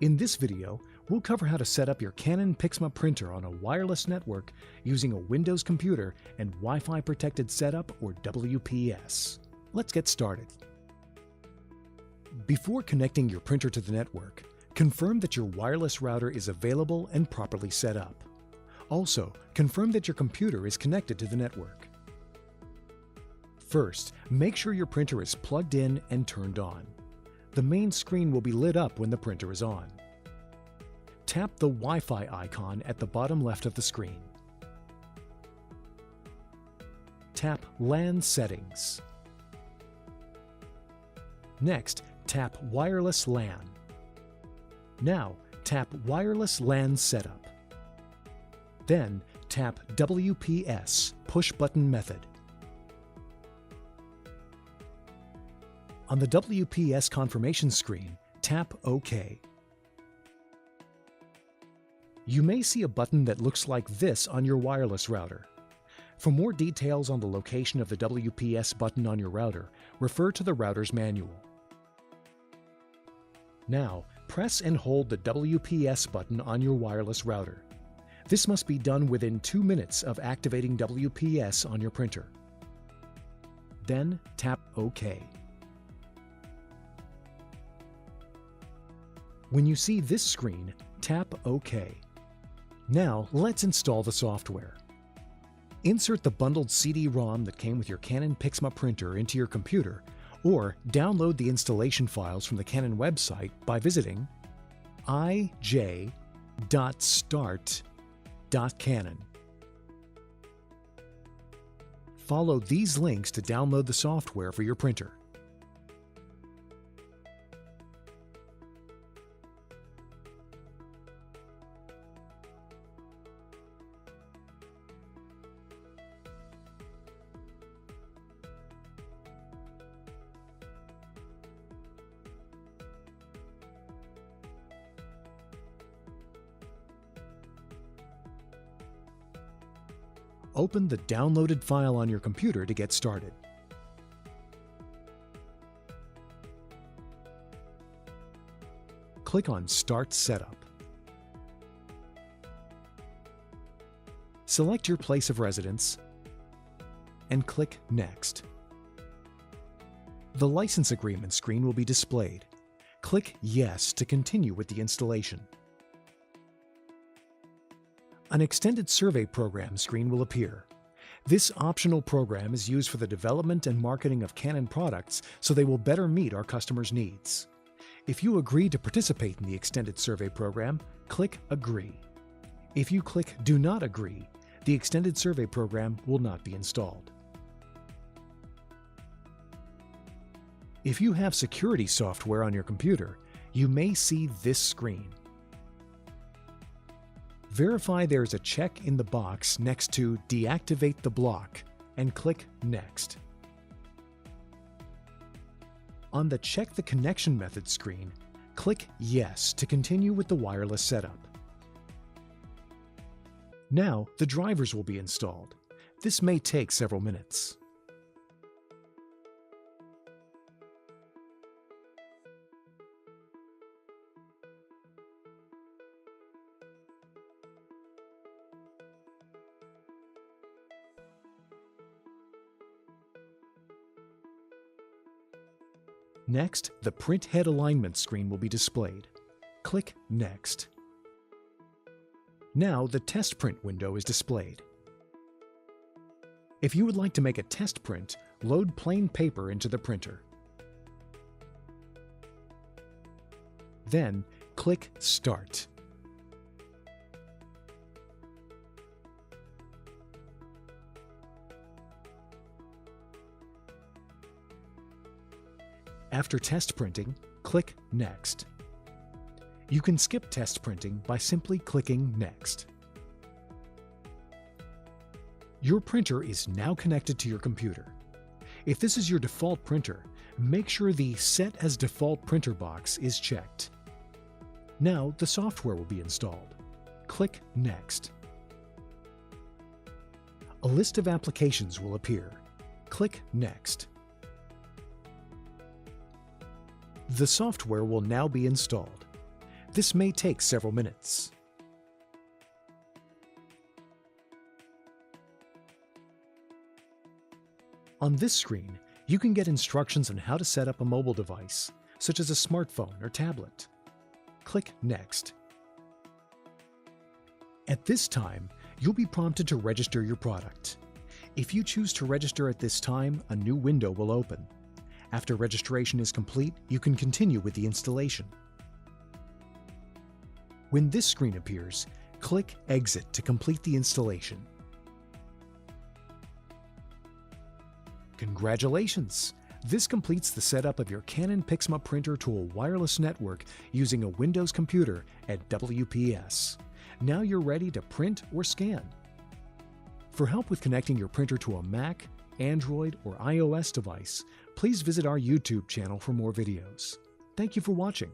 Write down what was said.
In this video, we'll cover how to set up your Canon PIXMA printer on a wireless network using a Windows computer and Wi-Fi protected setup, or WPS. Let's get started. Before connecting your printer to the network, confirm that your wireless router is available and properly set up. Also, confirm that your computer is connected to the network. First, make sure your printer is plugged in and turned on. The main screen will be lit up when the printer is on. Tap the Wi-Fi icon at the bottom left of the screen. Tap LAN Settings. Next, tap Wireless LAN. Now, tap Wireless LAN Setup. Then, tap WPS Push Button Method. On the WPS confirmation screen, tap OK. You may see a button that looks like this on your wireless router. For more details on the location of the WPS button on your router, refer to the router's manual. Now, press and hold the WPS button on your wireless router. This must be done within 2 minutes of activating WPS on your printer. Then tap OK. When you see this screen, tap OK. Now, let's install the software. Insert the bundled CD-ROM that came with your Canon PIXMA printer into your computer, or download the installation files from the Canon website by visiting ij.start.canon. Follow these links to download the software for your printer. Open the downloaded file on your computer to get started. Click on Start Setup. Select your place of residence and click Next. The license agreement screen will be displayed. Click Yes to continue with the installation. An extended survey program screen will appear. This optional program is used for the development and marketing of Canon products, so they will better meet our customers' needs. If you agree to participate in the extended survey program, click Agree. If you click Do Not Agree, the extended survey program will not be installed. If you have security software on your computer, you may see this screen. Verify there is a check in the box next to Deactivate the block and click Next. On the Check the Connection Method screen, click Yes to continue with the wireless setup. Now the drivers will be installed. This may take several minutes. Next, the Print Head Alignment screen will be displayed. Click Next. Now the Test Print window is displayed. If you would like to make a test print, load plain paper into the printer. Then, click Start. After test printing, click Next. You can skip test printing by simply clicking Next. Your printer is now connected to your computer. If this is your default printer, make sure the Set as Default Printer box is checked. Now the software will be installed. Click Next. A list of applications will appear. Click Next. The software will now be installed. This may take several minutes. On this screen, you can get instructions on how to set up a mobile device, such as a smartphone or tablet. Click Next. At this time, you'll be prompted to register your product. If you choose to register at this time, a new window will open. After registration is complete, you can continue with the installation. When this screen appears, click Exit to complete the installation. Congratulations! This completes the setup of your Canon PIXMA printer to a wireless network using a Windows computer at WPS. Now you're ready to print or scan. For help with connecting your printer to a Mac, Android, or iOS device, please visit our YouTube channel for more videos. Thank you for watching.